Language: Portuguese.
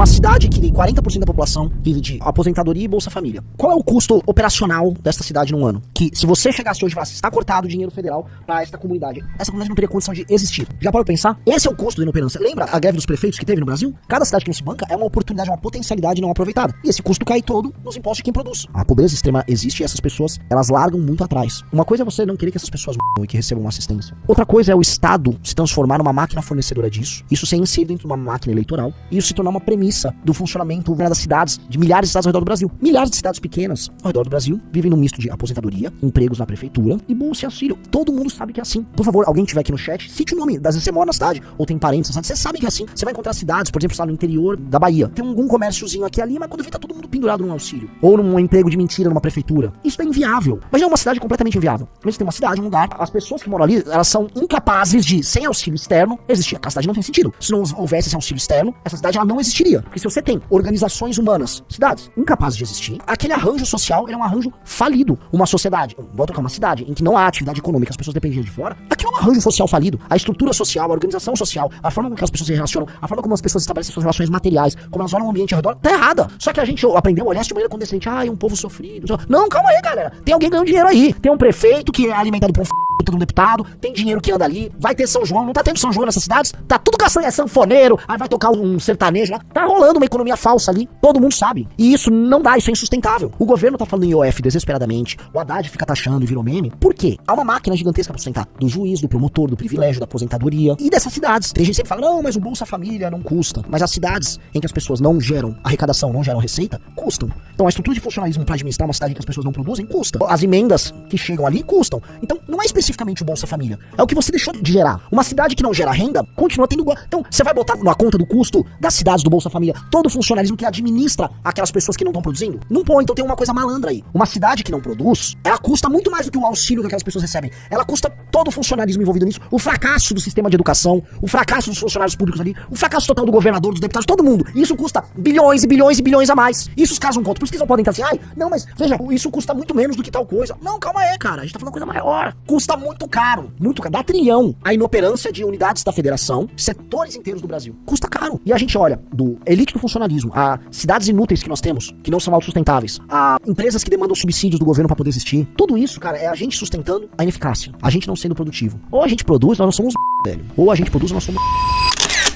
Uma cidade que 40% da população vive de aposentadoria e Bolsa Família. Qual é o custo operacional desta cidade num ano? Que se você chegasse hoje e falasse, está cortado o dinheiro federal para essa comunidade não teria condição de existir. Já pode pensar? Esse é o custo da inoperância. Lembra a greve dos prefeitos que teve no Brasil? Cada cidade que não se banca é uma oportunidade, uma potencialidade não aproveitada. E esse custo cai todo nos impostos de quem produz. A pobreza extrema existe e essas pessoas, elas largam muito atrás. Uma coisa é você não querer que essas pessoas morram e que recebam assistência. Outra coisa é o Estado se transformar numa máquina fornecedora disso. Isso ser inserido dentro de uma máquina eleitoral. E isso se tornar uma premissa do funcionamento das cidades, de milhares de cidades ao redor do Brasil. Milhares de cidades pequenas ao redor do Brasil vivem num misto de aposentadoria, empregos na prefeitura e bolsa e auxílio. Todo mundo sabe que é assim. Por favor, alguém que estiver aqui no chat, cite o nome. Às vezes você mora na cidade ou tem parentes na cidade. Você sabe que é assim. Você vai encontrar cidades, por exemplo, lá no interior da Bahia. Tem algum comérciozinho aqui ali, mas quando vê tá todo mundo pendurado num auxílio. Ou num emprego de mentira numa prefeitura. Isso é inviável. Mas é uma cidade completamente inviável. Mas tem uma cidade, um lugar, as pessoas que moram ali, elas são incapazes de, sem auxílio externo, existir. A cidade não tem sentido. Se não houvesse esse auxílio externo, essa cidade ela não existiria. Porque se você tem organizações humanas, cidades incapazes de existir, aquele arranjo social ele é um arranjo falido. Uma sociedade, vou trocar uma cidade, em que não há atividade econômica, as pessoas dependem de fora, aquilo é um arranjo social falido. A estrutura social, a organização social, a forma como as pessoas se relacionam, a forma como as pessoas estabelecem suas relações materiais, como elas olham o ambiente ao redor, tá errada. Só que a gente aprendeu a olhar de maneira condescendente. Ah, é um povo sofrido. Não, calma aí, galera. Tem alguém ganhando dinheiro aí. Tem um prefeito que é alimentado por um deputado, tem dinheiro que anda ali, vai ter São João, não tá tendo São João nessas cidades, tá tudo gastando, é sanfoneiro, aí vai tocar um sertanejo lá, tá rolando uma economia falsa ali, todo mundo sabe, e isso não dá, isso é insustentável. O governo tá falando em IOF desesperadamente, o Haddad fica taxando e virou meme, por quê? Há uma máquina gigantesca pra sustentar do juiz, do promotor, do privilégio, da aposentadoria e dessas cidades. Tem gente que sempre fala, não, mas o Bolsa Família não custa, mas as cidades em que as pessoas não geram arrecadação, não geram receita, custam. Então a estrutura de funcionalismo pra administrar uma cidade em que as pessoas não produzem, custa. As emendas que chegam ali custam. Então não é especificamente o Bolsa Família, é o que você deixou de gerar. Uma cidade que não gera renda, continua tendo... Então, você vai botar na conta do custo das cidades do Bolsa Família todo o funcionalismo que administra aquelas pessoas que não estão produzindo? Não põe, então tem uma coisa malandra aí. Uma cidade que não produz, ela custa muito mais do que o auxílio que aquelas pessoas recebem. Ela custa todo o funcionalismo envolvido nisso, o fracasso do sistema de educação, o fracasso dos funcionários públicos ali, o fracasso total do governador, dos deputados, todo mundo. E isso custa bilhões e bilhões e bilhões a mais. Isso os caras não contam. Por isso que eles não podem estar assim, ai, não, mas veja, isso custa muito menos do que tal coisa. Não, calma aí, cara, a gente tá falando coisa maior. Custa muito caro, dá trilhão. A inoperância de unidades da federação, setores inteiros do Brasil, custa caro. E a gente olha do elite do funcionalismo, a cidades inúteis que nós temos, que não são autossustentáveis, a empresas que demandam subsídios do governo pra poder existir. Tudo isso, cara, é a gente sustentando a ineficácia. A gente não sendo produtivo. Ou a gente produz, nós não somos velho. Ou a gente produz, nós somos